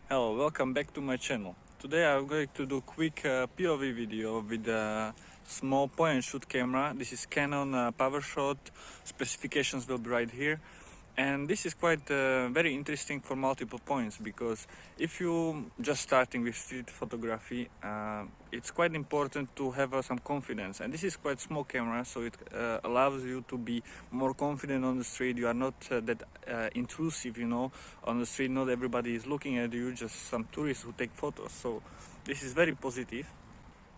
Hello, welcome back to my channel. Today I'm going to do a quick POV video with a small point and shoot camera. This is Canon PowerShot. Specifications will be right here. And this is quite very interesting for multiple points, because if you just starting with street photography, it's quite important to have some confidence. And this is quite small camera, so it allows you to be more confident on the street. You are not that intrusive, on the street. Not everybody is looking at you, just some tourists who take photos. So this is very positive.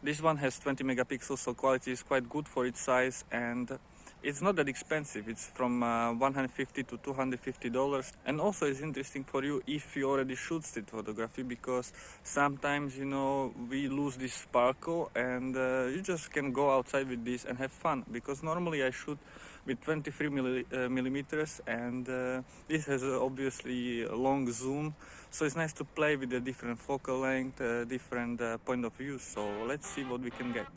This one has 20 megapixels, so quality is quite good for its size, and it's not that expensive. It's from $150 to $250, and also it's interesting for you if you already shoot street photography, because sometimes we lose this sparkle, and you just can go outside with this and have fun. Because normally I shoot with 23 millimeters, and this has obviously a long zoom, so it's nice to play with a different focal length, different point of view. So let's see what we can get.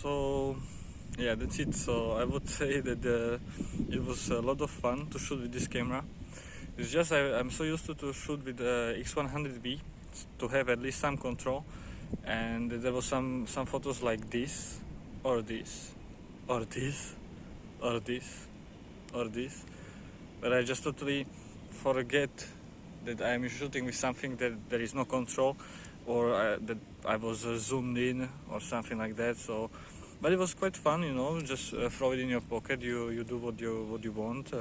So yeah, that's it. So I would say that it was a lot of fun to shoot with this camera. It's just I'm so used to shoot with the X100V to have at least some control, and there was some photos like this or this or this or this or this, but I just totally forget that I'm shooting with something that there is no control, or that I was zoomed in or something like that. So but it was quite fun, you know, just throw it in your pocket, you do what you want.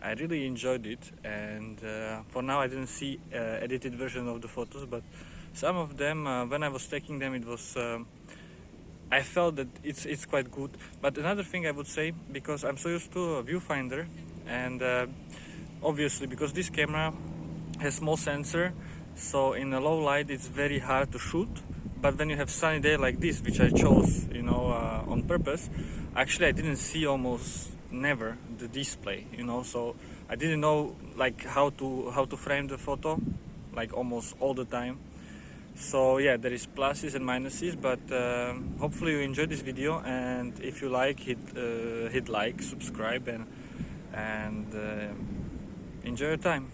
I really enjoyed it, and for now I didn't see edited version of the photos, but some of them, when I was taking them, it was I felt that it's quite good. But another thing I would say, because I'm so used to a viewfinder, and obviously because this camera has small sensor, so in a low light it's very hard to shoot. But when you have sunny day like this, which I chose, you know, on purpose, actually I didn't see almost never the display, you know, so I didn't know like how to frame the photo, like almost all the time. So yeah, there is pluses and minuses, but hopefully you enjoyed this video, and if you like, hit like, subscribe, and enjoy your time.